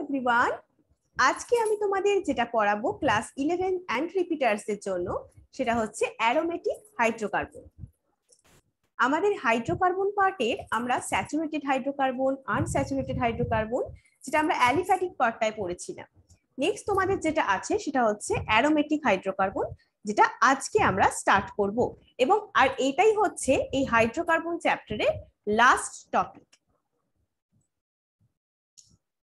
Everyone, আজকে আমি তোমাদের যেটা পড়াবো ক্লাস 11 এন্ড রিপিটার্স এর জন্য সেটা হচ্ছে অ্যারোমেটিক হাইড্রোকার্বন। আমাদের হাইড্রোকার্বন পার্টের আমরা স্যাচুরেটেড হাইড্রোকার্বন, আনস্যাচুরেটেড হাইড্রোকার্বন যেটা আমরা অ্যালিফ্যাটিক পার্টটায় পড়েছিলাম। নেক্সট তোমাদের যেটা আছে সেটা হচ্ছে অ্যারোমেটিক হাইড্রোকার্বন, যেটা আজকে আমরা স্টার্ট করব, এবং আর এটাই হচ্ছে এই হাইড্রোকার্বন চ্যাপ্টারের লাস্ট টপিক।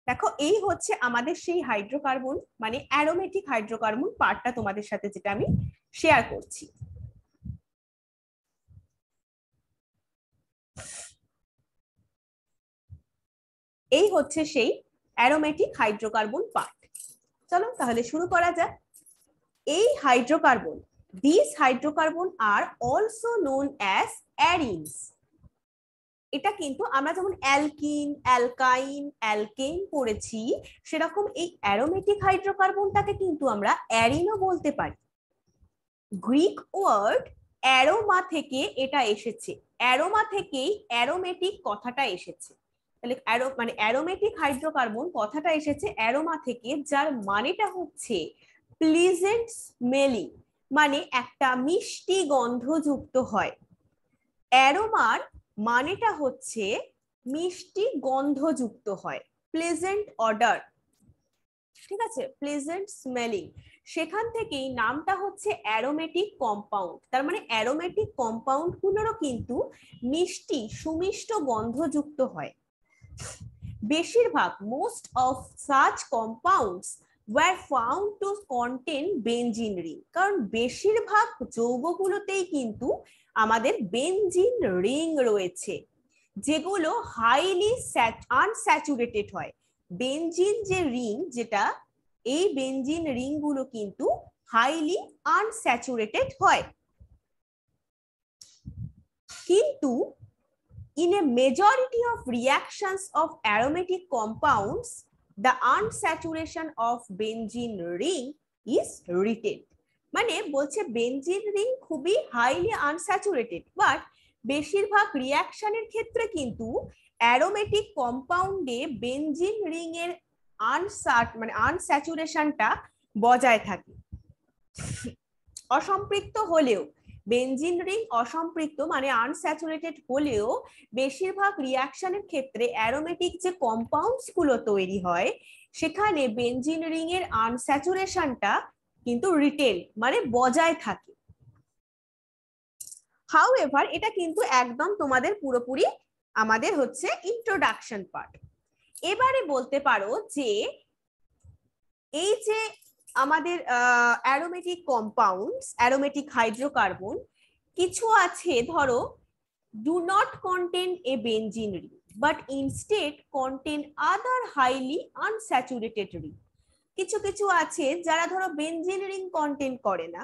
দেখো, এই হচ্ছে আমাদের সেই হাইড্রোকার্বন মানে অ্যারোমেটিক হাইড্রোকার্বন পার্টটা তোমাদের সাথে যেটা আমি শেয়ার করছি। এই হচ্ছে সেই অ্যারোমেটিক হাইড্রোকার্বন পার্ট। চলো তাহলে শুরু করা যাক। এই হাইড্রোকার্বন, দিস হাইড্রোকার্বন আর অলসো নোন অ্যাজ অ্যারিনস। এটা কিন্তু আমরা যেমন অ্যালকিন, অ্যালকাইন, অ্যালকেন পড়েছি, সেরকম এই অ্যারোমেটিক হাইড্রোকার্বনটাকে কিন্তু আমরা অ্যারিনও বলতে পারি। গ্রিক ওয়ার্ড অ্যারোমা থেকে এটা এসেছে, অ্যারোমা থেকেই অ্যারোমেটিক কথাটা এসেছে। তাহলে মানে অ্যারোমেটিক হাইড্রোকার্বন কথাটা এসেছে অ্যারোমা থেকে, যার মানেটা হচ্ছে প্লিজেন্ট স্মেলিং, মানে একটা মিষ্টি গন্ধযুক্ত হয়। অ্যারোমার মানেটা হচ্ছে মিষ্টি গন্ধযুক্ত হয়, প্লেজেন্ট অডার, ঠিক আছে, প্লেজেন্ট স্মেলিং। সেখান থেকেই নামটা হচ্ছে অ্যারোমেটিক কম্পাউন্ড। তার মানে অ্যারোমেটিক কম্পাউন্ড গুলোরও কিন্তু মিষ্টি সুমিষ্ট গন্ধযুক্ত হয়। বেশিরভাগ most of such compounds were found to contain benzene ring, কারণ বেশিরভাগ যৌগগুলোতেই কিন্তু আমাদের বেনজিন রিং রয়েছে, যেগুলো হাইলি আনস্যাচুরেটেড হয়। বেনজিন যে রিং, যেটা এই বেনজিন রিং গুলো কিন্তু হাইলি আনস্যাচুরেটেড হয়। কিন্তু in a majority of reactions of aromatic compounds, the unsaturation of benzene ring is retained. মানে বলছে বেনজিন রিং খুবই হাইলি আনস্যাচুরেটেড, বাট বেশিরভাগ রিঅ্যাকশনের ক্ষেত্রে কিন্তু অ্যারোমেটিক কম্পাউন্ডে বেনজিন রিং এর আনস্যাচুরেশনটা বজায় থাকে। অসম্পৃক্ত হলেও, বেনজিন রিং অসম্পৃক্ত মানে আনস্যাচুরেটেড হলেও বেশিরভাগ রিঅ্যাকশনের ক্ষেত্রে অ্যারোমেটিক যে কম্পাউন্ডস গুলো তৈরি হয় সেখানে বেনজিন রিং এর আনস্যাচুরেশনটা কিন্তু রিটেন মানে বজায় থাকে। হাউএভার, এটা কিন্তু একদম তোমাদের পুরোপুরি আমাদের হচ্ছে ইন্ট্রোডাকশন পার্ট। এবারে বলতে পারো যে এই যে আমাদের অ্যারোমেটিক কম্পাউন্ডস, অ্যারোমেটিক হাইড্রোকার্বন কিছু আছে, ধরো do not contain a benzene ring but instead contain other highly unsaturated ring. কিছু কিছু আছে যারা ধরো বেনজিন রিং কন্টেন করে না,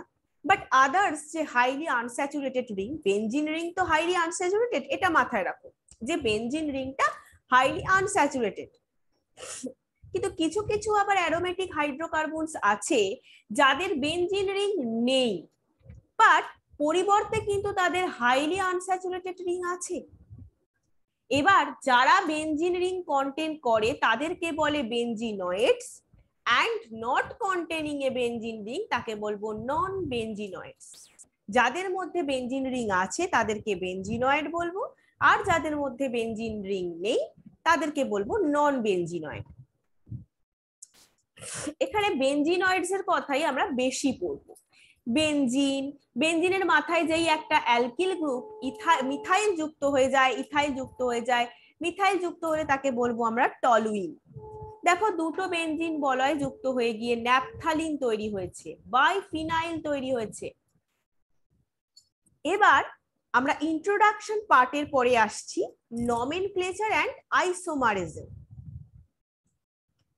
বাট আদার্স যে highly unsaturated ring, benzene ring তো হাইলি আনস্যাচুরেটেড, এটা মাথায় রাখো যে বেনজিন রিংটা হাইলি আনস্যাচুরেটেড। কিন্তু কিছু কিছু আবার অ্যারোমেটিক হাইড্রোকার্বনস আছে যাদের বেনজিন রিং নেই, বাট পরিবর্তে কিন্তু তাদের হাইলি আনস্যাচুরেটেড রিং আছে। এবার যারা বেনজিন রিং কন্টেন করে তাদেরকে বলে benzenoids, and not containing a benzene ring তাকে বলবো নন বেনজিনয়েডস। যাদের মধ্যে বেনজিন রিং আছে তাদেরকে বেনজিনয়েড বলবো, আর যাদের মধ্যে বেনজিন রিং নেই তাদেরকে বলবো নন বেনজিনয়েড। এখানে বেনজিনয়েডস এর কথাই আমরা বেশি পড়বো। বেনজিন, বেনজিনের মাথায় যেই একটা অ্যালকিল গ্রুপ মিথাইল যুক্ত হয়ে যায়, ইথাইল যুক্ত হয়ে যায়, মিথাইল যুক্ত হলে তাকে বলবো আমরা টলুইন। দেখো, দুটো বেনজিন বলয় যুক্ত হয়ে গিয়ে ন্যাপথালিন তৈরি হয়েছে, বাইফিনাইল তৈরি হয়েছে। এবার আমরা ইন্ট্রোডাকশন পার্টের পরে আসছি nomenclature and isomerism.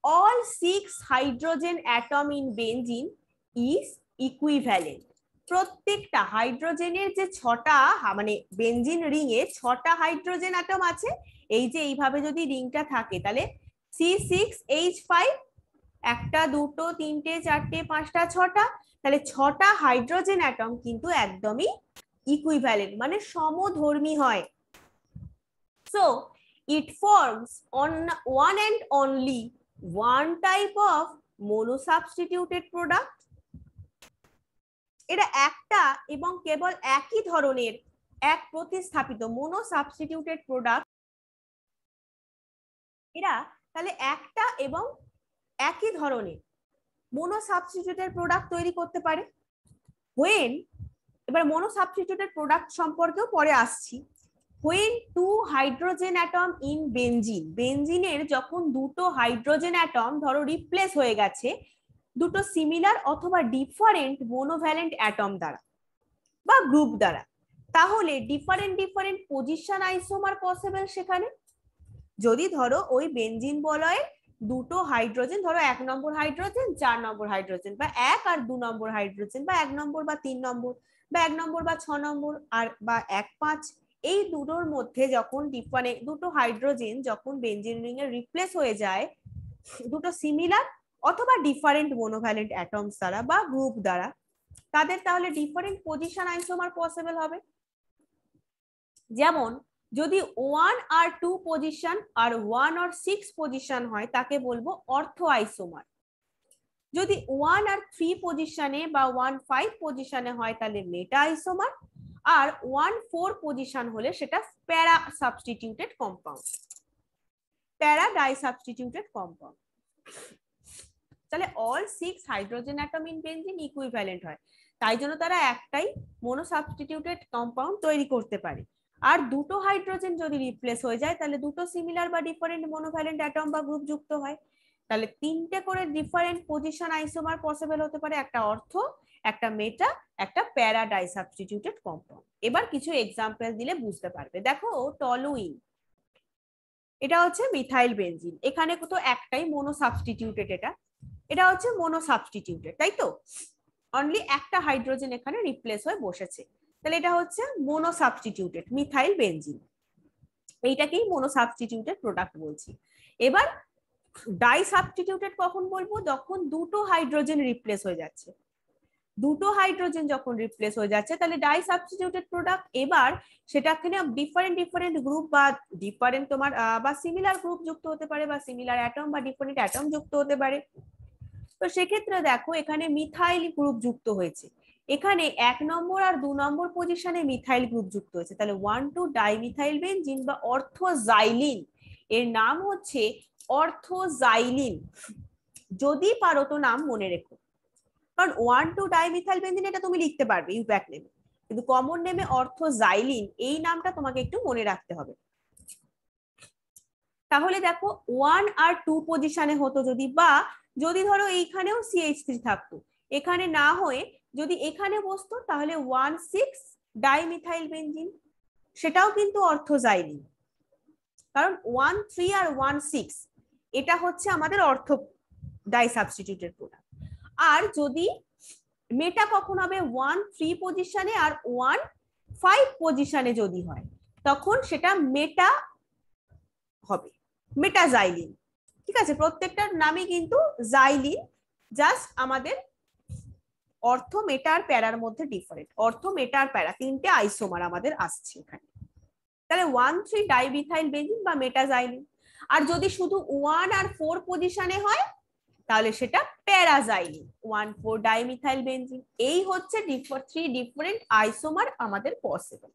all 6 hydrogen atom in benzene is equivalent. প্রত্যেকটা হাইড্রোজেনের যে 6টা মানে বেনজিন রিং এ 6টা হাইড্রোজেন অ্যাটম আছে, এই যে এইভাবে যদি রিংটা থাকে তাহলে C6H5 একটা, দুটো, তিনটে, চারটে, পাঁচটা, 6টা, তাহলে 6টা হাইড্রোজেন অ্যাটম কিন্তু একদমই ইকুইভ্যালেন্ট মানে সমধর্মী হয়। So it forms on one and only one type of monosubstituted product. এটা একটা এবং কেবল একই ধরনের এক প্রতিস্থাপিত মোনোসাবস্টিটিউটেড প্রোডাক্ট। এরা তাহলে একটা এবং একই ধরনের মোনোসাবস্টিটিউটেড প্রোডাক্ট তৈরি করতে পারে। when, এবার মোনোসাবস্টিটিউটেড প্রোডাক্ট সম্পর্কেও পরে আসছি। when two hydrogen atom in benzene, বেনজিনের যখন দুটো হাইড্রোজেন অ্যাটম ধরো রিপ্লেস হয়ে গেছে দুটো সিমিলার অথবা ডিফারেন্ট মোনোভ্যালেন্ট অ্যাটম দ্বারা বা গ্রুপ দ্বারা, তাহলে different different position isomer possible সেখানে। যদি ধরো ওই বেনজিন বলয়ে দুটো হাইড্রোজেন, ধরো 1 নম্বর হাইড্রোজেন 4 নম্বর হাইড্রোজেন, বা 1 আর 2 নম্বর হাইড্রোজেন, বা 1 নম্বর বা 3 নম্বর, বা 1 নম্বর বা 6 নম্বর, আর বা 1-5, এই দুটোর মধ্যে যখন ডিফারেন্ট দুটো হাইড্রোজেন যখন বেনজিন রিং এ রিপ্লেস হয়ে যায় দুটো সিমিলার অথবা ডিফারেন্ট মোনোভ্যালেন্ট অ্যাটমস দ্বারা বা গ্রুপ দ্বারা, তাদের তাহলে ডিফারেন্ট পজিশন আইসোমার পসিবল হবে। যেমন যদি 1 আর 2 পজিশন আর 1 আর 6 পজিশন হয় তাকে বলবো অর্থো আইসোমার। যদি 1 আর 3 পজিশনে বা 1-5 পজিশনে হয় তাহলে মেটা আইসোমার, আর 1-4 পজিশন হলে সেটা প্যারা সাবস্টিটিউটেড কম্পাউন্ড, প্যারা ডাই সাবস্টিটিউটেড কম্পাউন্ড। তাহলে all 6 hydrogen atom in benzene equivalent হয়, তাই জন্য তারা একটাই মোনোসাবস্টিটিউটেড কম্পাউন্ড তৈরি করতে পারে। আর দুটো হাইড্রোজেন যদি রিপ্লেস হয়ে যায় তাহলে দুটো সিমিলার বা ডিফারেন্ট মোনোভ্যালেন্ট অ্যাটম বা গ্রুপ যুক্ত হয়, তাহলে তিনটে করে ডিফারেন্ট পজিশন আইসোমার পসিবল হতে পারে, একটা অর্থ, একটা মেটা, একটা প্যারা ডাই সাবস্টিটিউটেড কম্পাউন্ড। এবার কিছু এক্সাম্পল দিলে বুঝতে পারবে। দেখো টলুইন, এটা হচ্ছে মিথাইল বেনজিন, এখানে তো একটাই মোনোসাবস্টিটিউটেড, এটা হচ্ছে মোনোসাবস্টিটিউটেড, তাই তো অনলি একটা হাইড্রোজেন এখানে রিপ্লেস হয়ে বসেছে, তাহলে এটা হচ্ছে মোনোসাবস্টিটিউটেড মিথাইল বেনজিন, এইটাকেই মোনোসাবস্টিটিউটেড প্রোডাক্ট বলছি। এবার ডাই সাবস্টিটিউটেড কখন বলবো? যখন দুটো হাইড্রোজেন রিপ্লেস হয়ে যাচ্ছে, দুটো হাইড্রোজেন যখন রিপ্লেস হয়ে যাচ্ছে তাহলে ডাই সাবস্টিটিউটেড প্রোডাক্ট। এবার সেটাকে ডিফারেন্ট ডিফারেন্ট গ্রুপ বা ডিফারেন্ট তোমার বা সিমিলার গ্রুপ যুক্ত হতে পারে, বা সিমিলার অ্যাটম বা ডিফারেন্ট অ্যাটম যুক্ত হতে পারে। তো সেক্ষেত্রে দেখো এখানে মিথাইল গ্রুপ যুক্ত হয়েছে, এখানে 1 নম্বর আর 2 নম্বর পজিশনে মিথাইল গ্রুপ যুক্ত হয়েছে, তাহলে 1,2 ডাইমিথাইল বেনজিন বা অর্থোজাইলিন, এর নাম হচ্ছে অর্থোজাইলিন। যদি পারো তো নাম মনে রেখো, কারণ 1,2 ডাইমিথাইল বেনজিন এটা তুমি লিখতে পারবে ইউপ্যাক নেমে, কিন্তু কমন নেমে অর্থোজাইলিন এই নামটা তোমাকে একটু মনে রাখতে হবে। তাহলে দেখো 1 আর 2 পজিশনে হতো যদি, বা যদি ধরো এইখানেও CH3 থাকতো, এখানে না হয়ে যদি এখানে বসতো তাহলে 1,6 ডাইমিথাইল বেনজিন, সেটাও কিন্তু অর্থোজাইলিন, কারণ 1,3 আর 1,6 এটা হচ্ছে আমাদের অর্থো ডাই সাবস্টিটিউটেড প্রোডাক্ট। আর যদি মেটা কখন হবে? 1,3 পজিশনে আর 1,5 পজিশনে যদি হয় তখন সেটা মেটা হবে, মেটাজাইলিন। ঠিক আছে, প্রত্যেকটার নামই কিন্তু জাইলিন, জাস্ট আমাদের অর্থ মেটা আর প্যারার মধ্যে ডিফারেন্ট, অর্থ মেটা আর প্যারা তিনটে আইসোমার আমাদের আসছে এখানে, তাহলে 1,3 ডাইমিথাইল বেনজিন বা মেটাজাইলিন। আর যদি শুধু 1 আর 4 পজিশনে হয় তাহলে সেটা প্যারাজাইলিন, 1,4 ডাইমিথাইল বেনজিন। এই হচ্ছে 3 ডিফারেন্ট আইসোমার আমাদের পসিবল।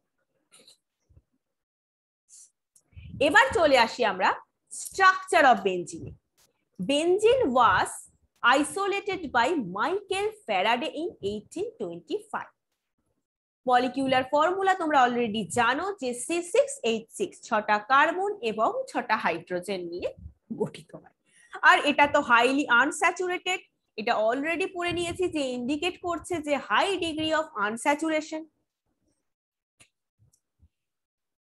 এবার চলে আসি আমরা structure of benzene. Benzene was isolated by Michael Faraday in 1825. Molecular formula তোমরা অলরেডি জানো যে C6H6 6টা কার্বন এবং 6টা হাইড্রোজেন নিয়ে গঠিত হয়, আর এটা তো হাইলি আনস্যাচুরেটেড, এটা অলরেডি পড়ে নিয়েছি যে ইন্ডিকেট করছে যে high degree of unsaturation.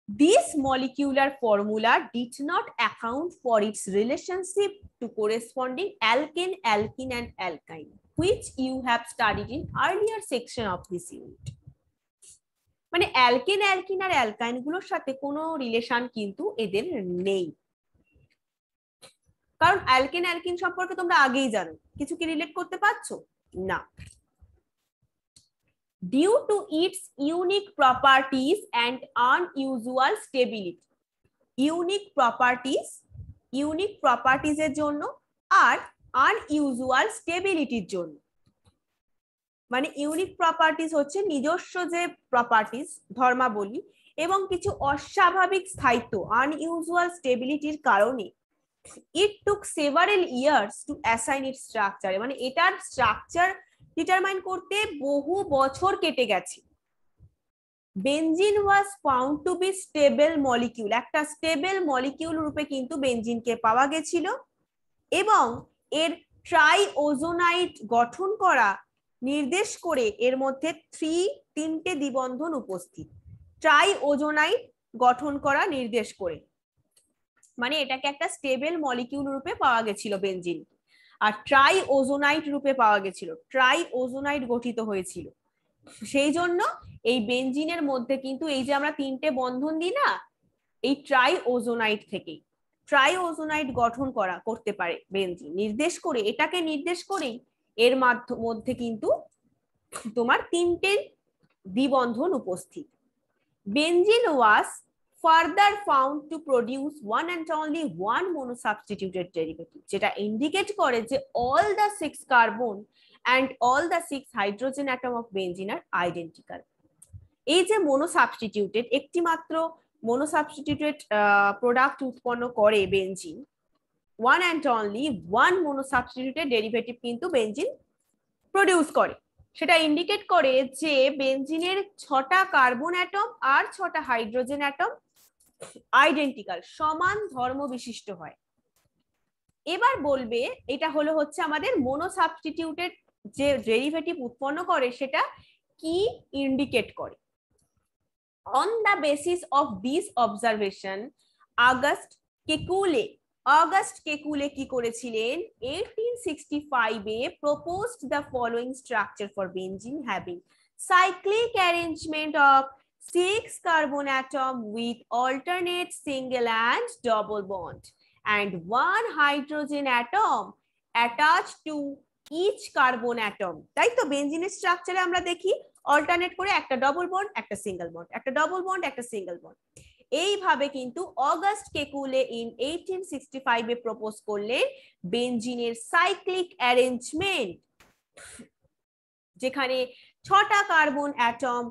This molecular formula did not account for its relationship to corresponding alkane, alkene and alkyne, which you have studied in earlier section of this unit. মানে alkane, alkyne আর অ্যালকাইন গুলোর সাথে কোনো relation কিন্তু এদের নেই, কারণ alkane alkyne সম্পর্কে তোমরা আগেই জানো, কিছু কি রিলেট করতে পারছো না। Due to its unique properties and unusual stability, unique properties এর জন্য আর আনইউজুয়াল স্টেবিলিটির জন্য। মানে ইউনিক প্রপার্টিজ হচ্ছে নিজস্ব যে প্রপার্টিজ ধর্মাবলী এবং কিছু অস্বাভাবিক স্থায়িত্ব আনইউজুয়াল স্টেবিলিটির কারণে it took several years to assign its structure, মানে এটার স্ট্রাকচার ডিটারমাইন করতে বহু বছর কেটে গেছে। Benzene was found to be stable molecule, একটা স্টেবল মলিকিউল রূপে কিন্তু বেনজিনকে পাওয়া গেছিল এবং এর ট্রাইওজোনাইট গঠন করা নির্দেশ করে এর মধ্যে তিনটে দ্বিবন্ধন উপস্থিত। ট্রাইওজোনাইট গঠন করা নির্দেশ করে, মানে এটাকে একটা স্টেবল মলিকিউল রূপে পাওয়া গেছিল বেনজিন, আর ট্রাইওজোনাইট রূপে পাওয়া গেছিল, ট্রাইওজোনাইট গঠিত হয়েছিল। সেই জন্য এই বেনজিনের মধ্যে কিন্তু এই যে আমরা তিনটে বন্ধন দিই না, এই ট্রাইওজোনাইট থেকেই ট্রাইওজোনাইট গঠন করতে পারে বেনজিন, নির্দেশ করে, এটাকে নির্দেশ করেই এর মধ্যে কিন্তু তোমার তিনটে দ্বিবন্ধন উপস্থিত। Benzene was further found to produce one and only one monosubstituted derivative, যেটা ইন্ডিকেট করে যে all the 6 carbon and all the 6 hydrogen atom of benzene are identical. এই যে মোনোসাবস্টিটিউটেড, একটি মাত্র মোনোসাবস্টিটিউটেড প্রোডাক্ট উৎপন্ন করে benzene, one and only one monosubstituted derivative কিন্তু বেনজিন প্রডিউস করে, সেটা ইন্ডিকেট করে যে বেনজিনের 6টা কার্বন অ্যাটম আর 6টা হাইড্রোজেন অ্যাটম আইডেন্টিক্যাল, সমান ধর্ম বিশিষ্ট হয়। এবার বলবে এটা হচ্ছে আমাদের মোনোসাবস্টিটিউটেড যে ডেরিভেটিভ উৎপন্ন করে সেটা কি ইন্ডিকেট করে। On the basis of this observation August Kekule কি করেছিলেন, 1865 এ proposed the following structure for benzene having cyclic arrangement of 6 carbon atom with alternate single and double bond and 1 hydrogen atom attached to each carbon atom। তাই তো বেনজিনের স্ট্রাকচারে আমরা দেখি alternate করে একটা double bond, একটা সিঙ্গেল বন্ড, একটা double bond, একটা single bond. এইভাবে কিন্তু August Kekule in 1865 A propose করলেন বেনজিনের সাইক্লিক অ্যারেঞ্জমেন্ট, যেখানে 6টা কার্বন অ্যাটম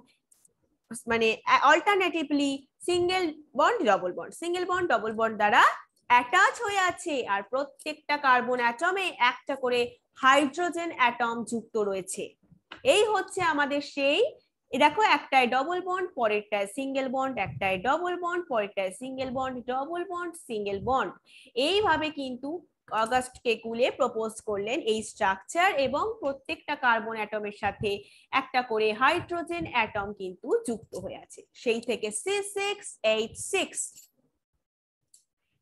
মানে alternatively single bond double bond, single bond double bond দ্বারা অ্যাটাচ হয়ে আছে, আর প্রত্যেকটা কার্বন অ্যাটমে একটা করে হাইড্রোজেন অ্যাটম যুক্ত রয়েছে। এই হচ্ছে আমাদের সেই, দেখো একটায় ডবল বন্ড, পরেরটায় সিঙ্গেল বন্ড, একটায় ডবল বন্ড, পরেরটায় single bond, double bond, single bond. এইভাবে কিন্তু অগাস্ট কেকুলে প্রপোজ করলেন এই স্ট্রাকচার, এবং প্রত্যেকটা কার্বন অ্যাটমের সাথে একটা করে হাইড্রোজেন অ্যাটম কিন্তু যুক্ত হয়ে আছে, সেই থেকে C6H6।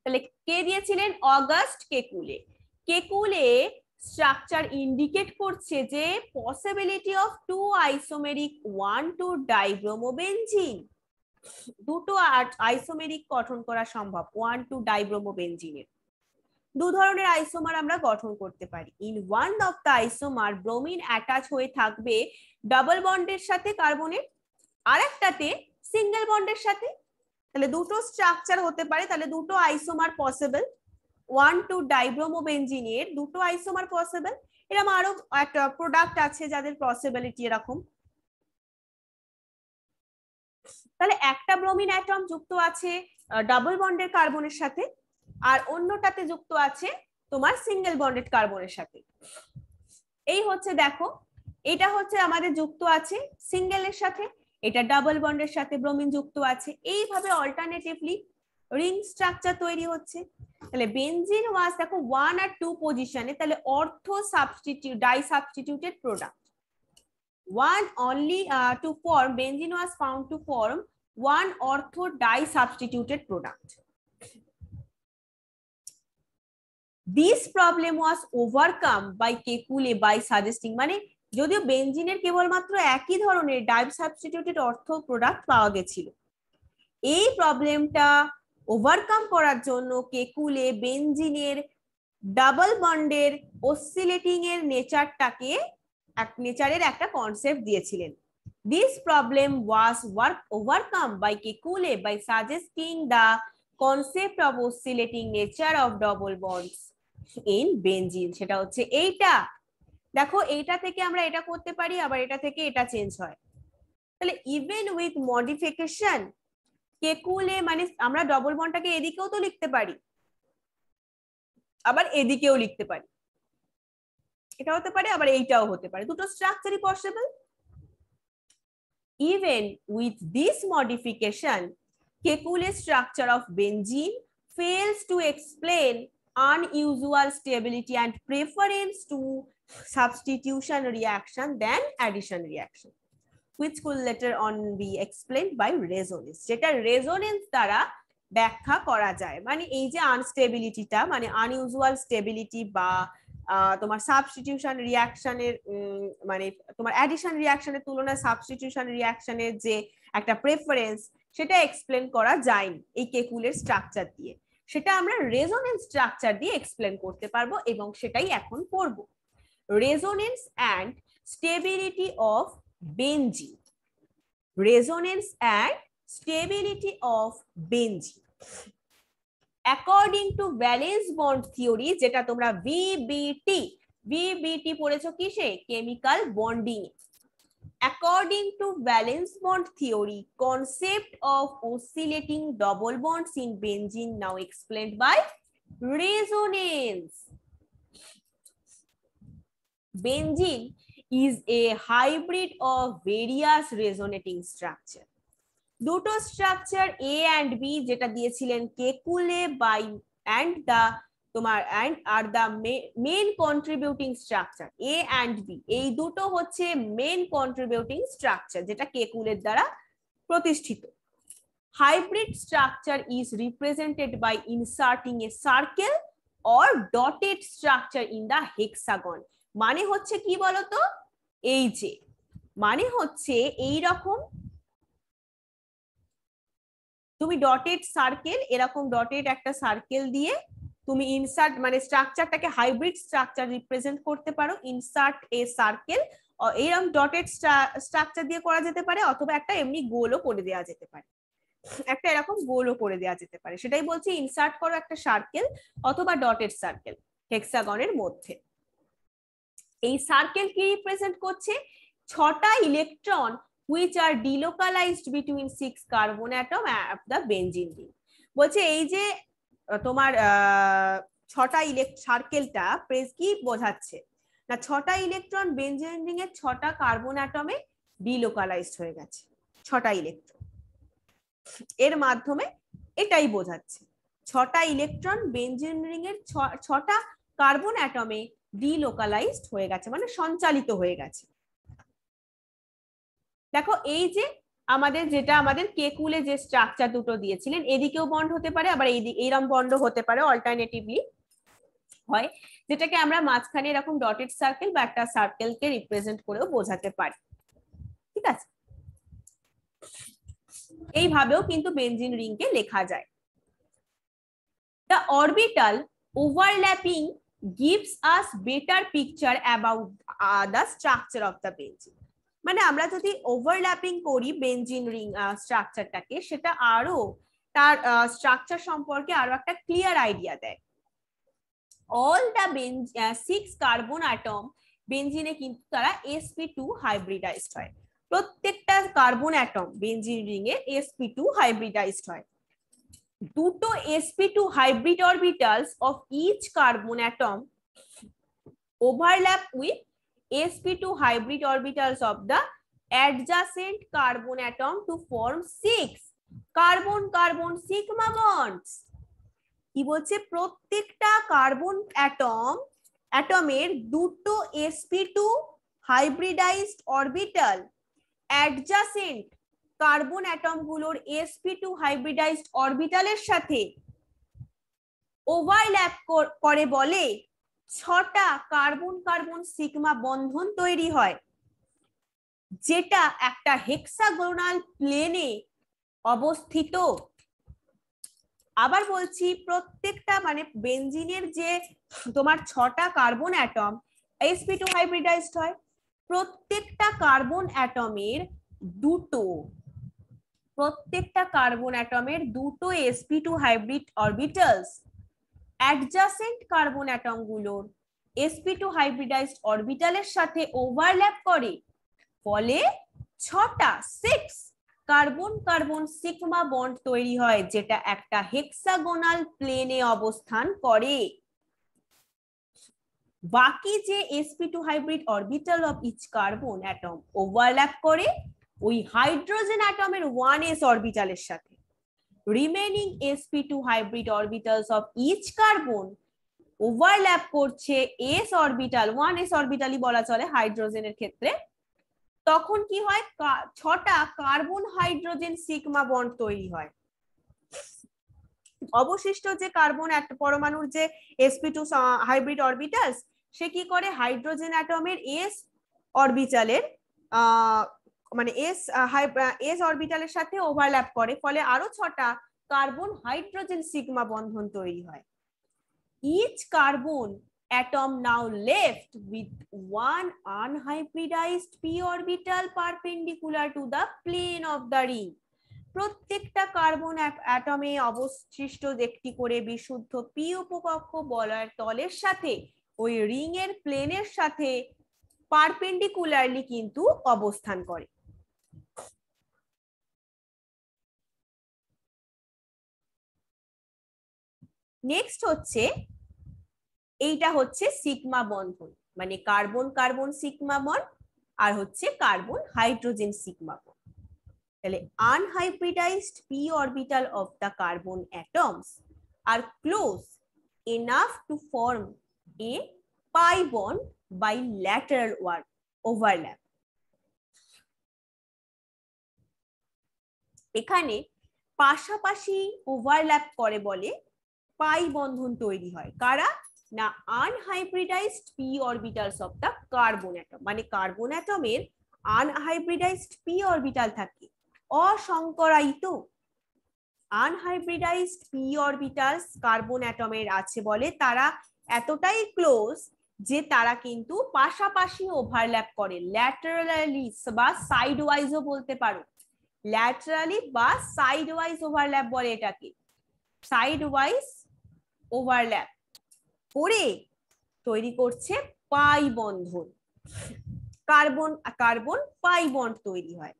তাহলে কে দিয়েছিলেন, August Kekule. Kekule structure indicate করছে যে পসিবিলিটি অফ 2 আইসোমেরিক 1,2 ডাইব্রোমোবেনজিন, দুটো আইসোমেরিক গঠন করা সম্ভব 1,2 ডাইব্রোমোবেনজিনের। দু ধরনের আইসোমার আমরা গঠন করতে পারি। In one of the isomer bromine attach হয়ে থাকবে ডাবল বন্ডের সাথে কার্বনের, আর একটাতে সিঙ্গেল বন্ডের সাথে। তাহলে দুটো স্ট্রাকচার হতে পারে, তাহলে দুটো আইসোমার পসিবল, 1,2 ডাইব্রোমোবেনজিনের দুটো আইসোমার পসিবল। এরকম আরো একটা প্রোডাক্ট আছে যাদের পসিবিলিটি এরকম। তাহলে একটা ব্রোমিন অ্যাটম যুক্ত আছে ডাবল বন্ডের কার্বনের সাথে, আর অন্যটাতে যুক্ত আছে তোমার সিঙ্গেল বন্ডেড কার্বনের সাথে। এই হচ্ছে দেখো, এটা হচ্ছে আমাদের যুক্ত আছে সিঙ্গেলের সাথে, এটা ডাবল বন্ডের সাথে ব্রোমিন যুক্ত আছে। এইভাবে অল্টারনেটিভলি রিং স্ট্রাকচার তৈরি হচ্ছে। তাহলে বেনজিন ওয়াজ দেখো 1 আর 2 পজিশনে, তাহলে ortho substitute disubstituted product. One only to form, benzene was found to form one ortho di-substituted product. This problem was overcome by Kekule by suggesting, মানে যদিও বেনজিনের কেবলমাত্র একই ধরনের ডাই সাবস্টিটিউটেড অর্থ প্রোডাক্ট পাওয়া গেছিল, এই প্রবলেমটা ওভারকাম করার জন্য কেকুলে বেনজিনের ডাবল বন্ডের অসিলেটিং এর নেচারের একটা কনসেপ্ট দিয়েছিলেন। This problem was overcome by Kekule by suggesting the concept of oscillating nature of double bonds. In benzene, সেটা হচ্ছে এইটা। দেখো এইটা থেকে আমরা এটা করতে পারি, আবার এটা থেকে এটা চেঞ্জ হয়। তাহলে ইভেন উইথ মডিফিকেশন কেকুলে, মানে আমরা ডবল বন্ডটাকে এদিকেও তো লিখতে পারি, আবার এদিকেও লিখতে পারি, এটা হতে পারে আবার এইটাও হতে পারে, দুটো স্ট্রাকচারই possible. Even with this modification, Kekule's structure of benzene fails to explain unusual stability and preference to substitution reaction than addition reaction, which could later on be explained by resonance, যেটা রেজোনেন্স দ্বারা ব্যাখ্যা করা যায়। মানে এই যে আনস্টেবিলিটিটা, মানে unusual stability বা তোমার সাবস্টিটিউশন রিয়াকশনের, মানে তোমার অ্যাডিশন রিয়াকশনের তুলনায় সাবস্টিটিউশন রিয়াকশনের যে একটা প্রেফারেন্স, সেটা এক্সপ্লেন করা যায়নি এই কেকুলের স্ট্রাকচার দিয়ে, সেটা আমরা রেজোনেন্স স্ট্রাকচার দিয়ে এক্সপ্লেন করতে পারবো, এবং সেটাই এখন করব। Resonance and stability of benzene, resonance and stability of benzene according to valence bond theory, যেটা তোমরা VBT পড়েছো কিসে, chemical bonding. According to valence bond theory, concept of oscillating double bonds in benzene now explained by resonance. Benzene is a hybrid of various resonating structure. দুটো structure A and B যেটা দিয়েছিলেন Kekule by and the তোমার and আর the main contributing structure A and B, এই দুটো হচ্ছে main contributing structure যেটা কেকুলের দ্বারা প্রতিষ্ঠিত। Hybrid structure is represented by inserting a circle or dotted structure in the hexagon. মানে হচ্ছে কি বলতো, এই যে মানে হচ্ছে এই রকম তুমি ডটেড সার্কেল, এরকম ডটেড একটা সার্কেল দিয়ে তুমি ইনসার্ট, মানে স্ট্রাকচারটাকে হাইব্রিড স্ট্রাকচার রিপ্রেজেন্ট করতে পারো। ইনসার্ট এ সার্কেল, এইরকম ডটেড স্ট্রাকচার দিয়ে করা যেতে পারে, অথবা একটা এমনি গোলও করে দেওয়া যেতে পারে, একটা এরকম গোলও করে দেওয়া যেতে পারে। সেটাই বলছি, ইনসার্ট করো একটা সার্কেল অথবা ডটেড সার্কেল হেক্সাগনের মধ্যে। এই সার্কেল কি রিপ্রেজেন্ট করছে, 6টা electron which are delocalized between 6 carbon atom of the benzene ring। বলছে এই যে তোমার 6টা সার্কেলটা প্রেস কি বোঝাচ্ছে না, 6টা ইলেকট্রন বেনজিন রিং এর 6টা কার্বন অ্যাটমে ডিলোকালাইজড হয়ে গেছে, 6টা ইলেকট্রন, এর মাধ্যমে এটাই বোঝাচ্ছে 6টা ইলেকট্রন বেনজিন রিং এর 6টা কার্বন অ্যাটমে ডিলোকালাইজড হয়ে গেছে, মানে সঞ্চালিত হয়ে গেছে। দেখো এই যে আমাদের যেটা আমাদের কেকুলে যে স্ট্রাকচার দুটো দিয়েছিলেন, এদিকেও বন্ড হতে পারে, আবার এইরকম বন্ড হতে পারে, অল্টারনেটিভলি হয়, যেটাকে আমরা মাঝখানে এরকম ডটেড সার্কেল বা একটা সার্কেলকে রিপ্রেজেন্ট করেও বোঝাতে পারি। ঠিক আছে, এইভাবেও কিন্তু বেনজিন রিংকে লেখা যায়। The orbital overlapping gives us better picture about the structure of the benzene। মানে আমরা যদি ওভারল্যাপিং করি বেনজিন রিং স্ট্রাকচারটাকে, সেটা আরো তার স্ট্রাকচার সম্পর্কে আরো একটা ক্লিয়ার আইডিয়া দেয়। অল দ্য 6 কার্বন অ্যাটম বেনজিনে কিন্তু তারা sp2 হাইব্রিডাইজড হয়, প্রত্যেকটা কার্বন অ্যাটম বেনজিন রিং এ sp2 হাইব্রিডাইজড হয়। দুটো sp2 hybrid orbitals of each carbon atom overlap with sp2 hybrid orbitals of the adjacent carbon atom to form 6 carbon carbon sigma bonds। কি বলছে, প্রত্যেকটা carbon অ্যাটমের দুটো sp2 hybridised orbital adjacent carbon atom গুলোর sp2 hybridised অরবিটালের সাথে overlap করে বলে 6টা কার্বন কার্বন সিগমা বন্ধন তৈরি হয়, যেটা একটা হেক্সাগোনাল প্লেনে অবস্থিত। আবার বলছি, প্রত্যেকটা মানে বেনজিনের যে তোমার 6টা কার্বন অ্যাটম sp2 হাইব্রিডাইজড হয়, প্রত্যেকটা কার্বন অ্যাটমের দুটো sp2 hybrid orbitals adjacent carbon atom গুলোর sp2 হাইব্রিডাইজড অরবিটালের সাথে ওভারল্যাপ করে, ফলে 6টা কার্বন কার্বন সিগমা বন্ড তৈরি হয়, যেটা একটা হেক্সাগোনাল প্লেনে অবস্থান করে। বাকি যে sp2 hybrid orbital of each carbon atom overlap করে ওই হাইড্রোজেন অ্যাটমের 1s অরবিটালের সাথে। Remaining sp2 hybrid orbitals of each carbon overlap করছে s অরবিটাল, 1s অরবিটালই বলা চলে হাইড্রোজেনের ক্ষেত্রে। তখন কি হয়, 6টা কার্বন হাইড্রোজেন সিগমা বন্ড তৈরি হয়। অবশিষ্ট যে কার্বন পরমাণুর যে sp2 হাইব্রিড অরবিটালস, সে কি করে হাইড্রোজেন অ্যাটমের s অরবিটালের মানে s অরবিটালের সাথে ওভারল্যাপ করে, ফলে আরো 6টা কার্বন হাইড্রোজেন সিগমা বন্ধন তৈরি হয়। Each carbon atom now left with one unhybridized p orbital perpendicular to the plane of the ring. প্রত্যেকটা কার্বন অ্যাটমে অবশিষ্ট একটি করে বিশুদ্ধ পি উপকক্ষ বলয়ের তলের সাথে ওই রিং এর প্লেনের সাথে পারপেন্ডিকুলারলি কিন্তু অবস্থান করে। নেক্সট হচ্ছে, এইটা হচ্ছে সিগমা বন্ধন, মানে কার্বন কার্বন সিগমা বন্ড আর হচ্ছে কার্বন হাইড্রোজেন সিগমা বন্ড। তাহলে আনহাইব্রিডাইজড p orbital of the carbon atoms are close enough to form a pi bond by lateral overlap. এখানে পাশাপাশি ওভারল্যাপ করে বলে পাই বন্ধন তৈরি হয়। কারা না, আনহাইব্রিডাইজড p orbitals of the carbon atom, মানে কার্বন অ্যাটমের আনহাইব্রিডাইজড p orbital থাকে, অসংকরায়িত আনহাইব্রিডাইজড p orbitals কার্বন অ্যাটমের আছে বলে তারা এতটাই ক্লোজ যে তারা কিন্তু পাশাপাশি ওভারল্যাপ করে, ল্যাটারালি বা সাইড ওয়াইজও বলতে পারো। ল্যাটারালি বা সাইড ওয়াইজ ওভারল্যাপ বলে এটাকে। সাইড ওয়াইজ ওভারল্যাপ করে তৈরি করছে পাই বন্ধন, কার্বন কার্বন পাই বন্ড তৈরি হয়।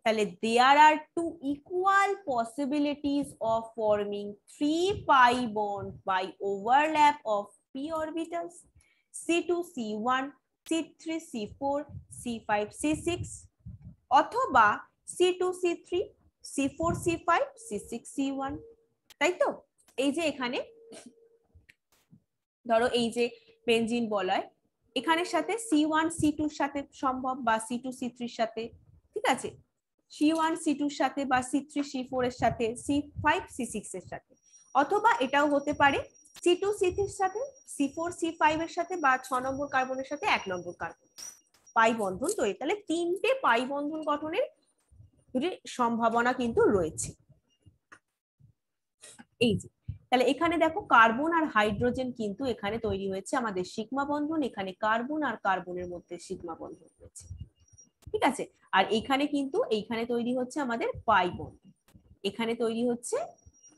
তাহলে there are two equal possibilities of forming 3 pi bond by overlap of p orbitals c2 c1 c3 c4 c5 c6 অথবা c2 c3 c4 c5 c6 c1। তাই তো, এই যে এখানে ধরো এই যে বেনজিন বলয়, এখানের সাথে c1 c2 এর সাথে সম্ভব, বা c2 c3 এর সাথে, ঠিক আছে, c1 c2 এর সাথে বা c3 c4 এর সাথে, c5 c6 এর সাথে, অথবা এটাও হতে পারে c2 c3 এর সাথে, c4 c5 এর সাথে, বা 6 নম্বর কার্বনের সাথে 1 নম্বর কার্বন পাই বন্ধন তৈরি। তাহলে 3টে পাই বন্ধন গঠনের সম্ভাবনা কিন্তু রয়েছে। এই যে তাহলে এখানে দেখো কার্বন আর হাইড্রোজেন কিন্তু এখানে তৈরি হয়েছে আমাদের সিগমা বন্ধন, এখানে কার্বন আর কার্বনের মধ্যে সিগমা বন্ধন হয়েছে, ঠিক আছে। আর এখানে কিন্তু এইখানে তৈরি হচ্ছে আমাদের পাই বন্ধন, এখানে তৈরি হচ্ছে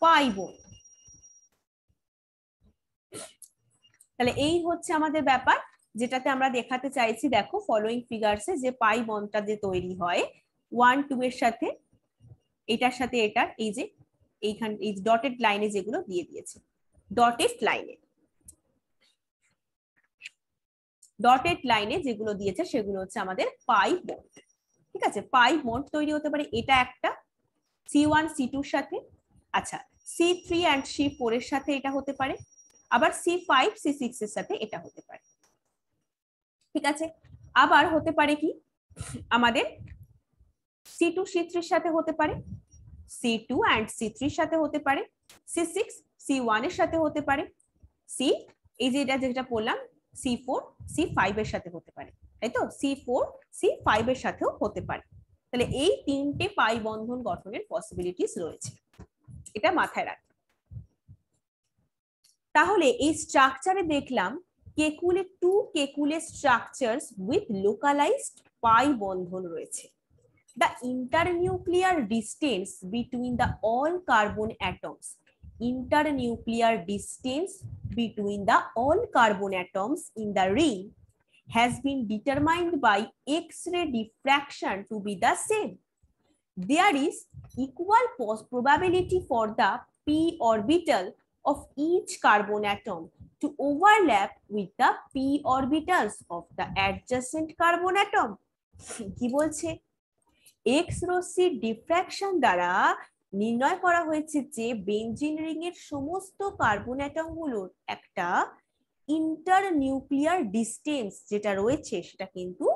পাই বন্ধন। তাহলে এই হচ্ছে আমাদের ব্যাপার, যেটাতে আমরা দেখাতে চাইছি। দেখো ফলোইং ফিগারসে যে পাই বন্ডটা যে তৈরি হয় 1 2 এর সাথে, এটার সাথে এটার, এই যে এইখানে এই ডটেড লাইনে যেগুলো দিয়ে দিয়েছে, ডটেড লাইনে যেগুলো দিয়েছে সেগুলো হচ্ছে আমাদের পাই বন্ড, ঠিক আছে। পাই বন্ড তৈরি হতে পারে এটা একটা c1 c2 এর সাথে, আচ্ছা c3 and c4 এর সাথে এটা হতে পারে, আবার c5 c6 এর সাথে এটা হতে পারে, ঠিক আছে। আবার হতে পারে কি আমাদের c2 c3 এর সাথে হতে পারে, c2 and c3 এর সাথে হতে পারে, c6 c1 এর সাথে হতে পারে, এই যে এটা যেটা বললাম c4 c5 এর সাথে হতে পারে, তাই তো, c4 c5 এর সাথেও হতে পারে। তাহলে এই 3টে পাই বন্ধন গঠনের পসিবিলিটিস রয়েছে, এটা মাথায় রাখবে। তাহলে এই স্ট্রাকচারে দেখলাম Kekule 2 Kekule structures with localised পাই বন্ধন রয়েছে। The internuclear distance between the all carbon atoms internuclear distance between the all carbon atoms in the ring has been determined by X-ray diffraction to be the same. There is equal probability for the p orbital of each carbon atom to overlap with the p orbitals of the adjacent carbon atom. কি বলছে? X রশ্মি diffraction দ্বারা নির্ণয় করা হয়েছে যে benzene ring এর সমস্ত carbon atom গুলোর একটা ইন্টারনিউক্লিয়ার ডিস্টেন্স যেটা রয়েছে সেটা কিন্তু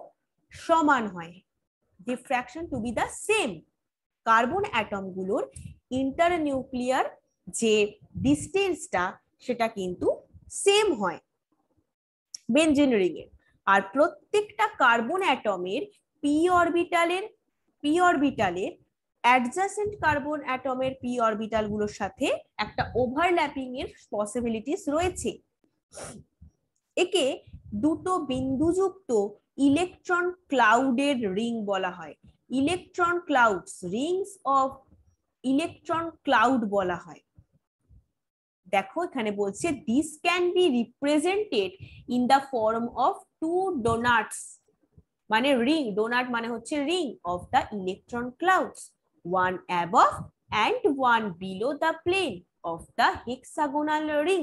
সমান হয়। Diffraction to be the same, carbon atom গুলোর ইন্টারনিউক্লিয়ার যে ডিস্টেন্সটা সেটা কিন্তু সেম হয় বেনজিন রিং এর। আর প্রত্যেকটা কার্বন অ্যাটমের পি অরবিটালের অ্যাডজাসেন্ট কার্বন অ্যাটমের পি অরবিটাল গুলোর সাথে একটা ওভারল্যাপিং এর পসিবিলিটিস রয়েছে। একে দুটো বিন্দুযুক্ত ইলেকট্রন ক্লাউডের রিং বলা হয়। Electron clouds, rings of electron cloud বলা হয়। দেখো এখানে বলছে this can be represented in the form of two doughnuts, মানে রিং, ডোনাট মানে হচ্ছে ring of the electron clouds, one above and one below the plane of the hexagonal ring.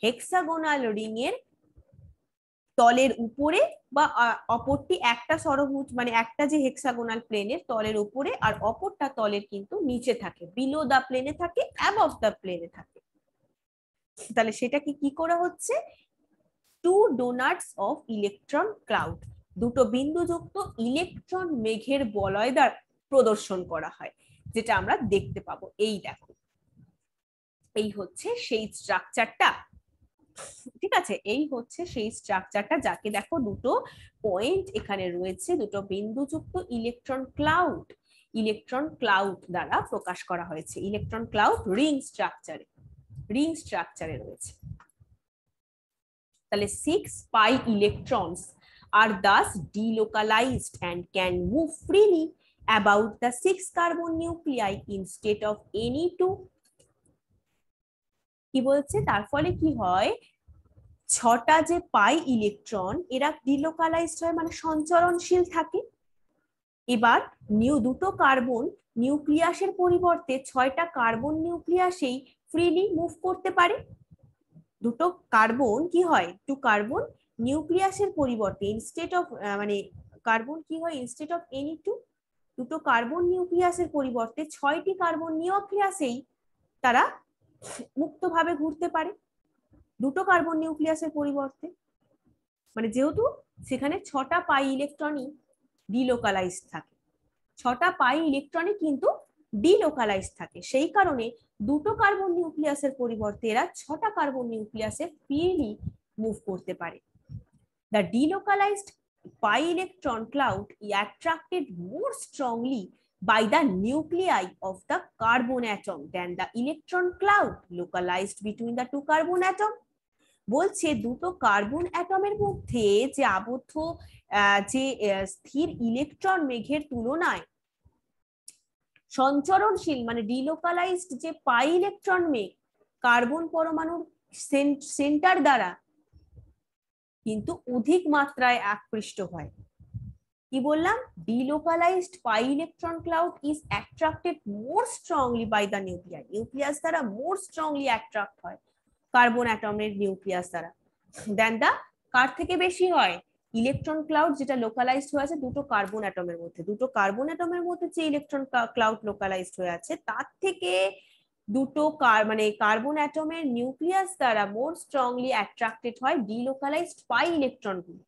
Hexagonal ring এর তলের উপরে বা অপরটি একটা ষড়ভুজ, মানে একটা যে হেক্সাগোনাল প্লেনের তলের উপরে আর অপরটা তলের কিন্তু নিচে থাকে, বিলো দা প্লেনে থাকে, অ্যাবভ দা প্লেনে থাকে। তাহলে সেটা কি করা হচ্ছে? Two doughnuts of electron cloud, দুটো বিন্দুযুক্ত ইলেকট্রন মেঘের বলয় দ্বারা প্রদর্শন করা হয়, যেটা আমরা দেখতে পাবো। এই দেখো, এই হচ্ছে সেই স্ট্রাকচারটা। ঠিক আছে, এই হচ্ছে সেই স্ট্রাকচারটা যাকে দেখো দুটো পয়েন্ট এখানে রয়েছে, দুটো বিন্দুযুক্ত ইলেকট্রন ক্লাউড দ্বারা প্রকাশ করা হয়েছে। ইলেকট্রন ক্লাউড রিং স্ট্রাকচারে রয়েছে। তাহলে 6 pi electrons are thus delocalized and can move freely about the 6 carbon nuclei instead of any two. কি বলছে? তার ফলে কি হয়, 6টা যে পাই ইলেকট্রন এরা ডিলোকালাইজড হয়, মানে সঞ্চরণশীল থাকে। এবার দুটো কার্বন নিউক্লিয়াসের পরিবর্তে 6টা কার্বন নিউক্লিয়াসেই ফ্রিলি মুভ করতে পারে। দুটো কার্বন কি হয়, টু কার্বন নিউক্লিয়াসের পরিবর্তে ইনস্টেড অফ, মানে কার্বন কি হয়, ইনস্টেড অফ এনি টু, দুটো কার্বন নিউক্লিয়াসের পরিবর্তে 6টি কার্বন নিউক্লিয়াসেই তারা মুক্তভাবে ঘুরতে পারে, দুটো কার্বন নিউক্লিয়াসের পরিবর্তে। মানে যেহেতু সেখানে 6টা পাই ইলেকট্রনই ডিলোকালাইজড থাকে, 6টা পাই ইলেকট্রনই কিন্তু ডিলোকালাইজড থাকে, সেই কারণে দুটো কার্বন নিউক্লিয়াসের পরিবর্তে এরা 6টা কার্বন নিউক্লিয়াসে ফ্রিলি মুভ করতে পারে। The delocalized pi electron cloud is attracted more strongly by the nuclei of the carbon atom than the electron cloud localized between the two carbon atom. বলছে দুটো কার্বন অ্যাটমের মধ্যে যে আবদ্ধ যে স্থির ইলেকট্রন মেঘের তুলনায় সঞ্চরণশীল, মানে ডিলোকালাইজড যে পাই ইলেকট্রন মেঘ কার্বন পরমাণুর সেন্টার দ্বারা কিন্তু অধিক মাত্রায় আকৃষ্ট হয়। কি বললাম? Delocalised pi electron cloud is attracted more strongly by the nucleus দ্বারা মোর স্ট্রংলি অ্যাট্রাক্ট হয় কার্বন অ্যাটমের নিউক্লিয়াস দ্বারা, দেন দা, কার থেকে বেশি হয়? ইলেকট্রন ক্লাউড যেটা লোকালাইজড হয়ে আছে দুটো কার্বন অ্যাটমের মধ্যে, দুটো কার্বন অ্যাটমের মধ্যে যে ইলেকট্রন ক্লাউড লোকালাইজড হয়ে আছে তার থেকে দুটো মানে কার্বন অ্যাটমের নিউক্লিয়াস দ্বারা মোর স্ট্রংলি অ্যাট্রাক্টেড হয় ডিলোকালাইজড পাই ইলেকট্রন গুলো।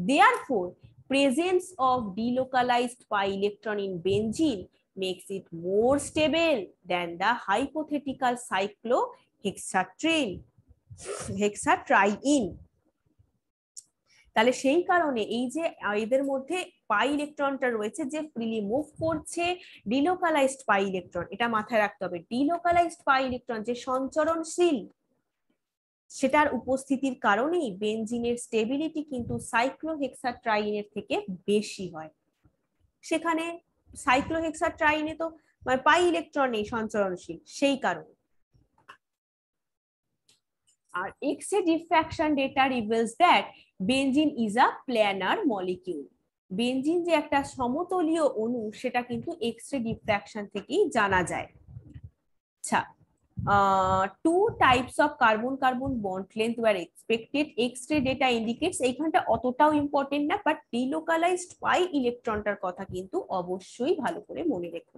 Therefore, presence of delocalized pi electron in benzene makes it more stable than the hypothetical cyclohexatriene. তাহলে সেই কারণে এই যে এদের মধ্যে পাই ইলেকট্রনটা রয়েছে যে ফ্রিলি মুভ করছে, ডিলোকালাইজড পাই ইলেকট্রন, এটা মাথায় রাখতে হবে। ডিলোকালাইজড পাই ইলেকট্রন যে সঞ্চরণশীল, সেটার উপস্থিতির কারণেই বেনজিনের স্টেবিলিটি কিন্তু সাইক্লোহেক্সাট্রাইনের থেকে বেশি হয়। সেখানে সাইক্লোহেক্সাট্রাইনে তো পাই ইলেকট্রন নেই সঞ্চরণশীল, সেই কারণে। আর X-ray diffraction data reveals that benzene is a planar molecule. Benzene যে একটা সমতলীয় অণু সেটা কিন্তু এক্স-রে ডিফ্র্যাকশন থেকেই জানা যায়। আচ্ছা, two types of carbon-carbon bond length were expected. X-ray data indicates এইখানটা অতটাও ইম্পর্টেন্ট না, বাট ডিলোকালাইজড পাই ইলেকট্রনটার কথা কিন্তু অবশ্যই ভালো করে মনে রেখো।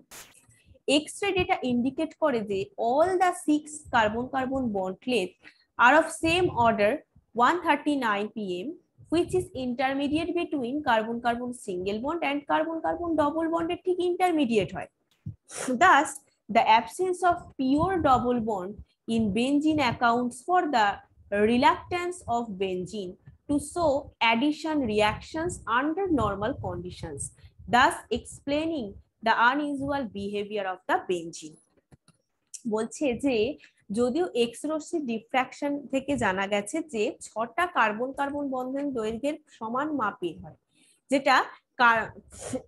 X-ray data indicate করে যে all the 6 carbon-carbon bond length are of same order 139 pm, which is intermediate between carbon-carbon single bond and carbon-carbon double bond এর ঠিক intermediate হয়। Thus, the absence of pure double bond in benzene accounts for the reluctance of benzene to show addition reactions under normal conditions, thus explaining the unusual behavior of the benzene. বলছে যে যদিও x রশ্মি diffraction থেকে জানা গেছে যে 6টা carbon carbon বন্ধন দৈর্ঘ্যের সমান মাপের হয়, যেটা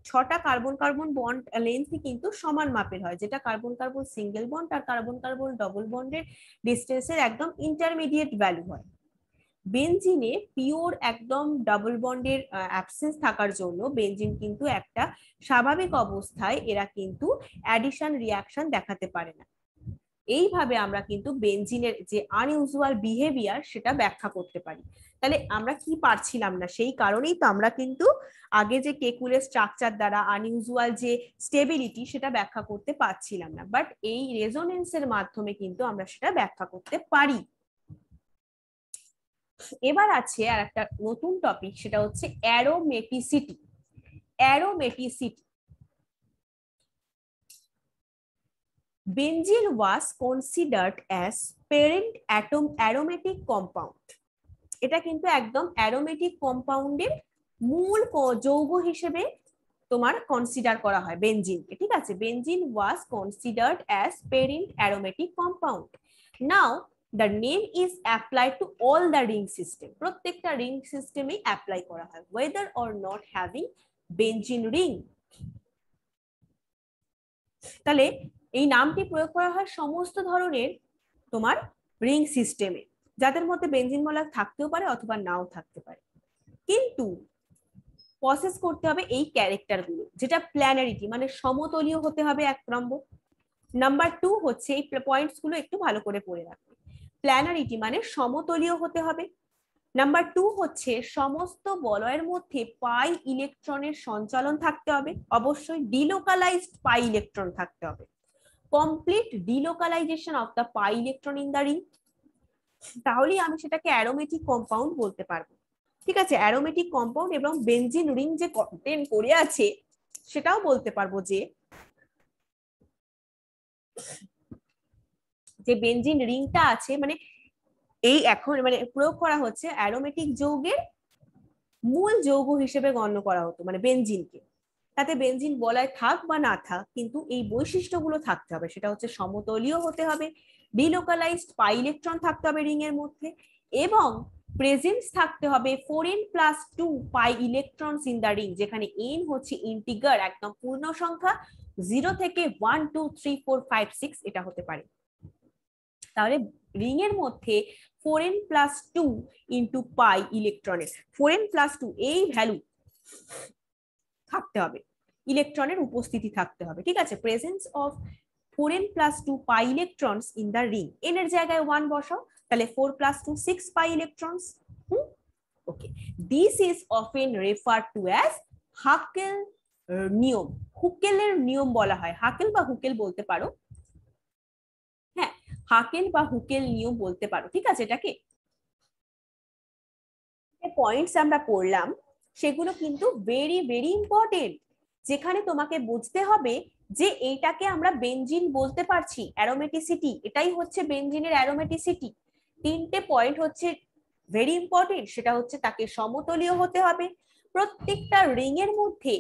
6টা কার্বন কার্বন বন্ড লেন্থ কিন্তু সমান মাপের হয়, যেটা কার্বন কার্বন সিঙ্গেল বন্ড আর কার্বন কার্বন ডবল বন্ডের ডিস্টেন্সের একদম ইন্টারমিডিয়েট ভ্যালু হয়। বেনজিনে পিওর একদম ডাবল বন্ডের অ্যাবসেন্স থাকার জন্য বেনজিন কিন্তু একটা স্বাভাবিক অবস্থায় এরা কিন্তু অ্যাডিশন রিঅ্যাকশন দেখাতে পারে না। এইভাবে আমরা কিন্তু বেনজিনের যে আনইউজুয়াল বিহেভিয়ার সেটা ব্যাখ্যা করতে পারি। তাহলে আমরা কি পারছিলাম না, সেই কারণেই তো আমরা কিন্তু আগে যে কেকুলের স্ট্রাকচার দ্বারা আনইউজুয়াল যে স্টেবিলিটি সেটা ব্যাখ্যা করতে পারছিলাম না, বাট এই রেজোনেন্সের মাধ্যমে কিন্তু আমরা সেটা ব্যাখ্যা করতে পারি। এবার আছে আর একটা নতুন টপিক, সেটা হচ্ছে aromaticity. Aromaticity, benzene was considered as parent atom aromatic compound. এটা কিন্তু একদম অ্যারোমেটিক কম্পাউন্ডের মূল যৌগ হিসেবে তোমার কনসিডার করা হয় বেনজিনকে, ঠিক আছে। Benzene was considered as parent aromatic compound. Now the name is applied to all the ring system. প্রত্যেকটা রিং সিস্টেমেই অ্যাপ্লাই করা হয়, weather or not having benzene ring. তাহলে এই নামটি প্রয়োগ করা হয় সমস্ত ধরনের তোমার রিং সিস্টেমে, যাদের মধ্যে বেনজিন মলাক থাকতেও পারে অথবা নাও থাকতে পারে, কিন্তু প্রসেস করতে হবে এই ক্যারেক্টার গুলো, যেটা প্ল্যানারিটি মানে সমতলীয় হতে হবে 1 নম্বর। নাম্বার 2 হচ্ছে এই পয়েন্টস গুলো একটু ভালো করে পড়ে রাখবে। প্ল্যানারিটি মানে সমতলীয় হতে হবে। নাম্বার 2 হচ্ছে সমস্ত বলয়ের মধ্যে পাই ইলেকট্রনের সঞ্চালন থাকতে হবে, অবশ্যই ডিলোকালাইজড পাই ইলেকট্রন থাকতে হবে। Complete delocalisation of the pi electron in the ring, তাহলেই আমি সেটাকে অ্যারোমেটিক কম্পাউন্ড বলতে পারবো, ঠিক আছে। অ্যারোমেটিক কম্পাউন্ড এবং বেনজিন রিং যে কন্টেন করে আছে সেটাও বলতে পারবো যে বেনজিন রিংটা আছে, মানে এই এখন মানে প্রয়োগ করা হচ্ছে অ্যারোমেটিক যৌগের মূল যৌগ হিসেবে গণ্য করা হতো, মানে বেনজিনকে। তাতে বেনজিন বলয় থাক বা না থাক, কিন্তু এই বৈশিষ্ট্যগুলো থাকতে হবে, সেটা হচ্ছে সমতলীয় হতে হবে, ডিলোকালাইজড পাই ইলেকট্রন থাকতে হবে রিং এর মধ্যে, এবং প্রেজেন্স থাকতে হবে 4n+2 pi electrons in the ring, যেখানে n হচ্ছে ইন্টিগার একদম পূর্ণ সংখ্যা, 0 থেকে 1 2 3 4 5 6 এটা হতে পারে। তাহলে রিং এর মধ্যে 4n+2 ইন্টু পাই ইলেকট্রনের 4n+2 এই ভ্যালু থাকতে হবে, ইলেকট্রনের উপস্থিতি থাকতে হবে, ঠিক আছে। Presence of 4n+2 pi electrons in the ring, n এর জায়গায় 1 বসাও, তাহলে 4+2 6 pi electrons. Okay, this is often referred to as Huckel নিয়ম। হুকেলের নিয়ম বলা হয়, হাকেল বা হুকেল বলতে পারো, হ্যাঁ হাকেল বা হুকেল নিয়ম বলতে পারো, ঠিক আছে। এটাকে পয়েন্টস আমরা পড়লাম সেগুলো কিন্তু ভেরি ভেরি ইম্পর্টেন্ট, যেখানে তোমাকে বুঝতে হবে যে এইটাকে আমরা বেনজিন বলতে পারছি, অ্যারোমেটিসিটি, এটাই হচ্ছে বেনজিনের অ্যারোমেটিসিটি। 3টে পয়েন্ট হচ্ছে ভেরি ইম্পর্টেন্ট, সেটা হচ্ছে তাকে সমতলীয় হতে হবে, প্রত্যেকটা রিং এর মধ্যে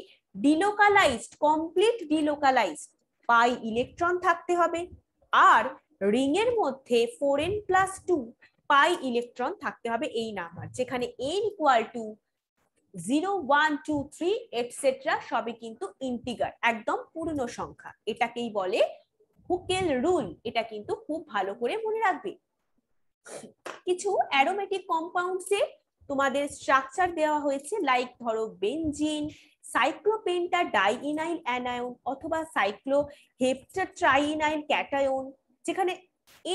delocalised complete delocalised pi electron থাকতে হবে, আর রিং এর মধ্যে 4n+2 পাই ইলেকট্রন থাকতে হবে এই নাম্বার, যেখানে n = 0 1 2 3 এটসেট্রা সবই কিন্তু ইন্টিগার একদম পূর্ণ সংখ্যা। এটাকেই বলে হুকেল রুল, এটা কিন্তু খুব ভালো করে মনে রাখবে। কিছু অ্যারোমেটিক কম্পাউন্ডসে তোমাদের স্ট্রাকচার দেওয়া হয়েছে, লাইক ধরো বেনজিন, সাইক্লোপেন্টা ডাইইনাইল অ্যানায়ন অথবা সাইক্লোহেপ্টাট্রাইনাইল ক্যাটায়ন, যেখানে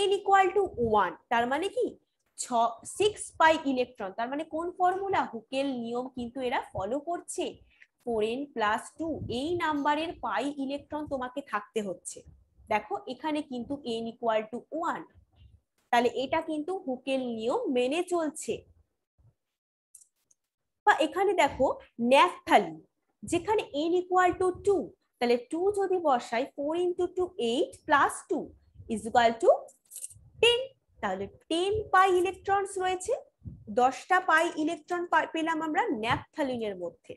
n ইকুয়াল টু 1, তার মানে কি 6 পাই ইলেকট্রন, তার মানে কোন ফর্মুলা, হুকেল নিয়ম কিন্তু এরা ফলো করছে। 4n + 2 এই নাম্বারের পাই ইলেকট্রন তোমাকে থাকতে হচ্ছে। দেখো এখানে কিন্তু n ইকুয়াল টু 1, তাহলে এটা কিন্তু হুকেল নিয়ম মেনে চলছে। বা এখানে দেখো ন্যাপথালিন, যেখানে n ইকুয়াল টু 2, তাহলে 2 যদি বসাই 4 × 2 8 + 2 = 10, তাহলে 10 পাই ইলেকট্রনস রয়েছে, 10টা পাই ইলেকট্রন পেলাম আমরা ন্যাপথালিনের মধ্যে।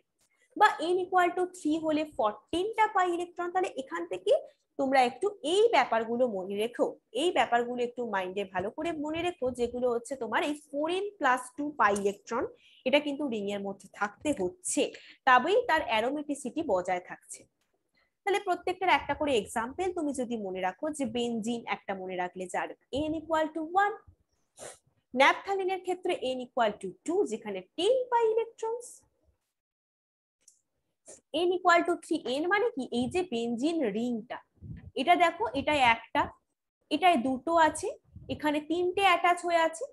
বা n ইকুয়াল টু 3 হলে 14টা পাই ইলেকট্রন। তাহলে এখান থেকে তোমরা একটু এই ব্যাপারগুলো মনে রেখো, এই ব্যাপারগুলো একটু মাইন্ডে ভালো করে মনে রেখো, যেগুলো হচ্ছে তোমার এই 4n + 2 পাই ইলেকট্রন, এটা কিন্তু রিং এর মধ্যে থাকতে হচ্ছে, তবেই তার অ্যারোমেটিসিটি বজায় থাকছে। তাহলে প্রত্যেকটার একটা করে এক্সাম্পল তুমি যদি মনে রাখো, যে বেনজিন একটা মনে রাখলে যার n ইকুয়াল টু 1, ন্যাপথালিনের ক্ষেত্রে n ইকুয়াল টু 2, যেখানে 10 pi electrons, n equal to 3, n মানে কি এই যে বেনজিন রিংটা, এটা দেখো এটাই একটা, এটাই দুটো আছে, এখানে 3টে অ্যাটাচ হয়ে আছে,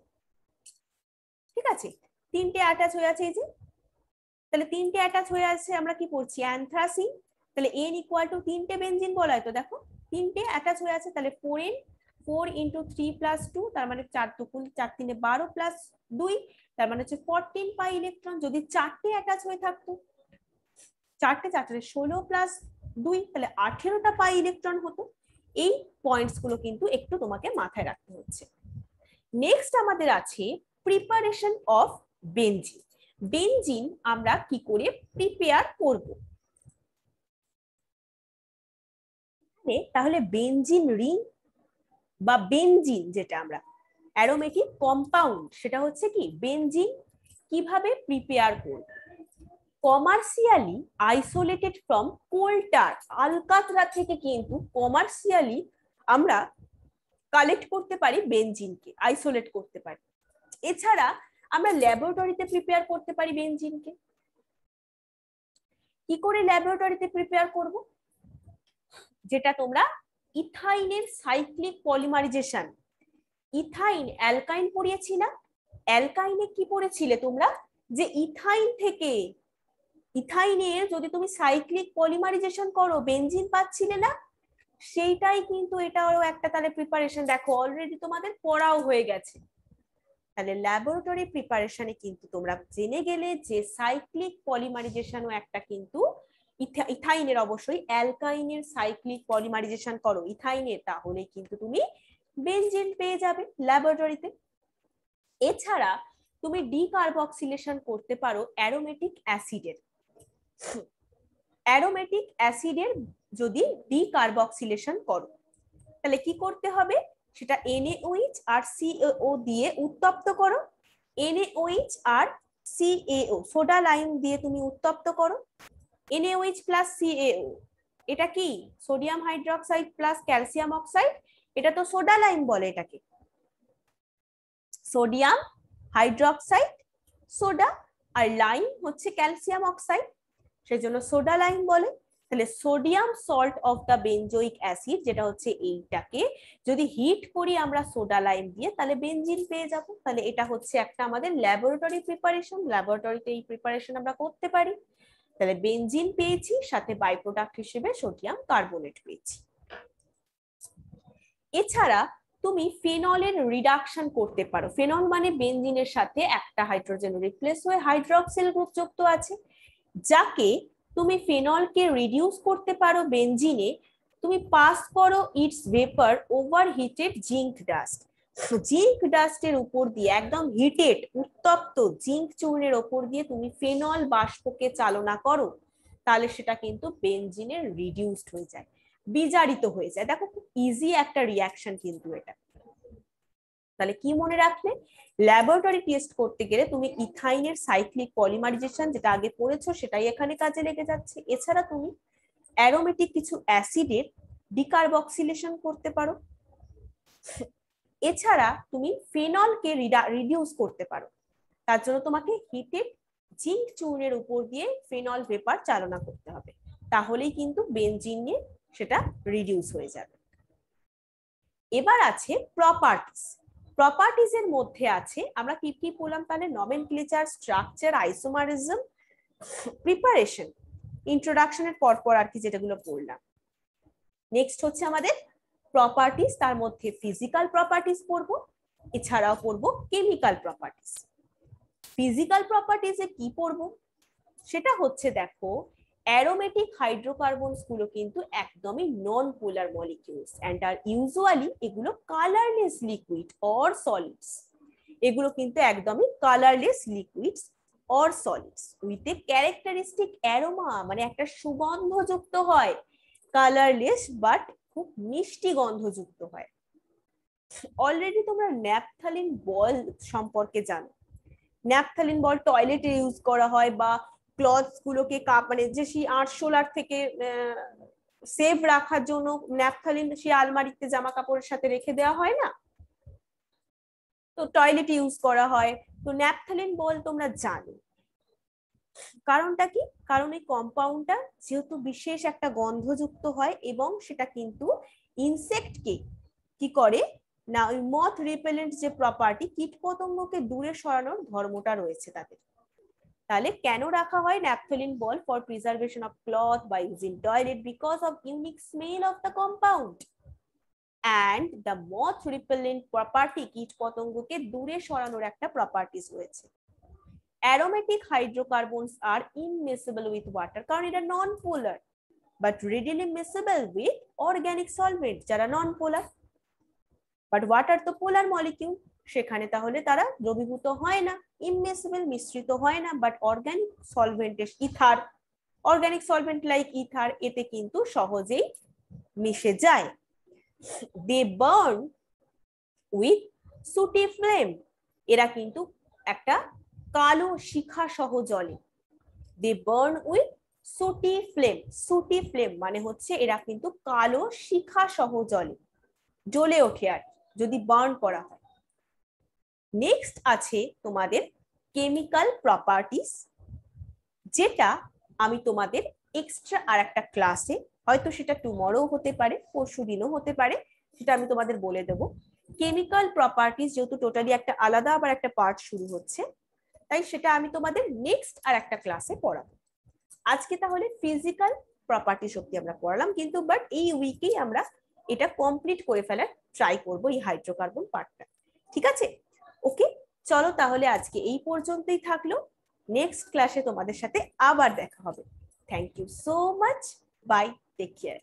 ঠিক আছে, 3টে অ্যাটাচ হয়ে আছে এই যে, তাহলে 3টে অ্যাটাচ হয়ে আছে, আমরা কি পড়ছি অ্যানথ্রাসিন, তাহলে n ইকুয়াল টু 3টে বেনজিন বলা হয়, তো দেখো 3টে অ্যাটাচ হয়ে আছে, তাহলে 4n, 4 × 3 + 2, তার মানে 4 2 4 3 12 + 2, তার মানে হচ্ছে 14 পাই ইলেকট্রন। যদি 4টে অ্যাটাচ হয়ে থাকতো, 4টে 16 + 2, তাহলে 18টা পাই ইলেকট্রন হতো। এই পয়েন্টস গুলো কিন্তু একটু তোমাকে মাথায় রাখতে হচ্ছে। নেক্সট আমাদের আছে প্রিপারেশন অফ বেনজিন। বেনজিন আমরা কি করে প্রিপেয়ার করব, তাহলে বেনজিন রিং বা বেনজিন যেটা আমরা অ্যারোমেটিক কম্পাউন্ড, সেটা হচ্ছে কি বেনজিন কিভাবে প্রিপেয়ার করব। কমার্শিয়ালি আইসোলেটেড ফ্রম কোল টার, আলকাতরা থেকে কিন্তু কমার্শিয়ালি আমরা কালেক্ট করতে পারি বেনজিনকে, আইসোলেট করতে পারি। এছাড়া আমরা ল্যাবরেটরিতে প্রিপেয়ার করতে পারি বেনজিনকে। কি করে ল্যাবরেটরিতে প্রিপেয়ার করব, যেটা তোমরা ইথাইনের সাইক্লিক পলিমারাইজেশন, ইথাইন অ্যালকাইন পড়িয়েছি না, অ্যালকাইনে কি পড়েছিলে তোমরা, যে ইথাইন থেকে, ইথাইনের যদি তুমি সাইক্লিক পলিমারাইজেশন করো বেনজিন পাচ্ছিলে না, সেইটাই কিন্তু এটাও একটা তাহলে প্রিপারেশন, দেখো অলরেডি তোমাদের পড়াও হয়ে গেছে। তাহলে ল্যাবরেটরি প্রিপারেশনে কিন্তু তোমরা জেনে গেলে যে সাইক্লিক পলিমারাইজেশনও একটা কিন্তু, ইথাইনের অবশ্যই অ্যালকাইনের সাইক্লিক পলিমারাইজেশন করো ইথাইনের, তাহলে কিন্তু তুমি বেনজিন পেয়ে যাবে ল্যাবরেটরিতে। এছাড়া তুমি ডিকার্বক্সিলেশন করতে পারো অ্যারোমেটিক অ্যাসিডের, অ্যারোমেটিক অ্যাসিডের যদি ডিকার্বক্সিলেশন করো, তাহলে কি করতে হবে, সেটা NaOH আর CaO দিয়ে উত্তপ্ত করো, NaOH আর CaO সোডা লাইম দিয়ে তুমি উত্তপ্ত করো, NaOH + CaO, এটা কি sodium hydroxide plus calcium oxide, এটা তো সোডা লাইম বলে এটাকে, সোডিয়াম হাইড্রোক্সাইড সোডা, আর লাইম হচ্ছে ক্যালসিয়াম অক্সাইড, সেজন্য সোডা লাইম বলে। তাহলে sodium salt of the benzoic acid, যেটা হচ্ছে এইটাকে যদি হিট করি আমরা সোডা লাইম দিয়ে, তাহলে বেনজিন পেয়ে যাব। তাহলে এটা হচ্ছে একটা আমাদের ল্যাবরেটরি প্রিপারেশন, ল্যাবরেটরিতে এই প্রিপারেশন আমরা করতে পারি। তাহলে বেনজিন পেয়েছি, সাথে বাই প্রোডাক্ট হিসেবে সোডিয়াম কার্বনেট পেয়েছি। এছাড়া তুমি ফেনলের রিডাকশন করতে পারো, ফেনল মানে বেনজিনের সাথে একটা হাইড্রোজেন রিপ্লেস হয়ে হাইড্রক্সিল গ্রুপ যুক্ত আছে, যাকে তুমি ফেনলকে রিডিউস করতে পারো বেনজিনে, তুমি পাস করো its vapour over heated zinc dust, zinc ডাস্টের উপর দিয়ে একদম হিটেড উত্তপ্ত জিঙ্ক চূর্ণের উপর দিয়ে তুমি ফেনল বাষ্পকে চালনা করো, তাহলে সেটা কিন্তু বেনজিনের রিডিউসড হয়ে যায়, বিজারিত হয়ে যায়। দেখো খুব ইজি একটা রিয়াকশন কিন্তু এটা। তাহলে কি মনে রাখলে, ল্যাবরেটরি টেস্ট করতে গেলে তুমি ইথাইনের সাইক্লিক পলিমারাইজেশন যেটা আগে পড়েছো সেটাই এখানে কাজে লেগে যাচ্ছে। এছাড়া তুমি অ্যারোমেটিক কিছু অ্যাসিডের ডিকার্বক্সিলেশন করতে পারো। এছাড়া তুমি ফেনলকে রিডিউস করতে পারো। তার জন্য তোমাকে হিটেড জিঙ্ক চূর্ণের উপর দিয়ে ফেনল ভেপার চালনা করতে হবে, তাহলেই কিন্তু বেনজিন নিয়ে সেটা রিডিউস হয়ে যাবে। এবার আছে প্রপার্টিজ। প্রপার্টিজ এর মধ্যে আছে, আমরা কি কি বললাম তাহলে? নমেনক্লেচার, স্ট্রাকচার, আইসোমারিজম, প্রিপারেশন, ইন্ট্রোডাকশনের পর আর কি যেটাগুলো পড়লাম। নেক্সট হচ্ছে আমাদের প্রপার্টিজ, তার মধ্যে ফিজিক্যাল প্রপার্টিজ পড়বো, এছাড়াও পড়বো কেমিক্যাল প্রপার্টিজ। ফিজিক্যাল প্রপার্টিজে কি পড়বো সেটা হচ্ছে, দেখো অ্যারোমেটিক হাইড্রোকার্বনস গুলো কিন্তু একদমই নন পোলার মলিকিউলস এন্ড আর ইউজুয়ালি এগুলো কালারলেস লিকুইড অর সলিডস। এগুলো কিন্তু একদমই colourless liquids or solids with a characteristic aroma, মানে একটা সুগন্ধযুক্ত হয়, কালারলেস বাট খুব মিষ্টি গন্ধযুক্ত হয়। অলরেডি তোমরা ন্যাপথালিন বল সম্পর্কে জানো। ন্যাপথালিন বল টয়লেটে ইউজ করা হয়, বা ক্লথস গুলোকে মানে যে সেই আরশোলার থেকে সেভ রাখার জন্য ন্যাপথালিন সেই আলমারিতে জামা কাপড়ের সাথে রেখে দেওয়া হয় না, তো টয়লেটে ইউজ করা হয়। তো ন্যাপথালিন বল তোমরা জানো, কারণটা কি? কারণ এই কম্পাউন্ডটা যেহেতু বিশেষ একটা গন্ধযুক্ত হয় এবং সেটা কিন্তু ইনসেক্টকে কি করে না, ওই মথ রিপেলেন্ট যে প্রপার্টি, কীটপতঙ্গকে দূরে সরানোর ধর্মটা রয়েছে তাদের। তাহলে কেন রাখা হয় naphthalene ball? For preservation of cloth বা using toilet because of unique smell of the compound and the moth repellent property, কীটপতঙ্গকে দূরে সরানোর একটা প্রপার্টিস রয়েছে। Aromatic hydrocarbons are immiscible with water, কারণ এটা non polar, but readily miscible with organic solvent যারা non polar. But water তো পোলার molecule, সেখানে তাহলে তারা দ্রবীভূত হয় না, ইমমিসিবল মিশ্রিত হয় না, বাট অর্গানিক সলভেন্টের ether, organic solvent like ether, এতে কিন্তু সহজেই মিশে যায়। They burn with sooty flame, এরা কিন্তু একটা কালো শিখা সহ জ্বলে। They burn with sooty flame, sooty flame মানে হচ্ছে এরা কিন্তু কালো শিখা সহ জ্বলে, জ্বলে ওঠে আর যদি বার্ন করা হয়। নেক্সট আছে তোমাদের কেমিক্যাল প্রপার্টিস, যেটা আমি তোমাদের এক্সট্রা আর একটা ক্লাসে, হয়তো সেটা টুমরো হতে পারে, পরশু দিনও হতে পারে, সেটা আমি তোমাদের বলে দেবো। কেমিক্যাল প্রপার্টিস যেহেতু টোটালি একটা আলাদা আবার একটা পার্ট শুরু হচ্ছে, তাই সেটা আমি তোমাদের নেক্সট আর একটা ক্লাসে পড়াবো। আজকে তাহলে ফিজিক্যাল প্রপার্টিস অব্দি আমরা পড়ালাম, কিন্তু বাট এই উইকেই আমরা এটা কমপ্লিট করে ফেলার ট্রাই করবো এই হাইড্রোকার্বন পার্টটা। ঠিক আছে, ওকে, চলো তাহলে আজকে এই পর্যন্তই থাকলো। নেক্সট ক্লাসে তোমাদের সাথে আবার দেখা হবে। Thank you so much, bye, take care.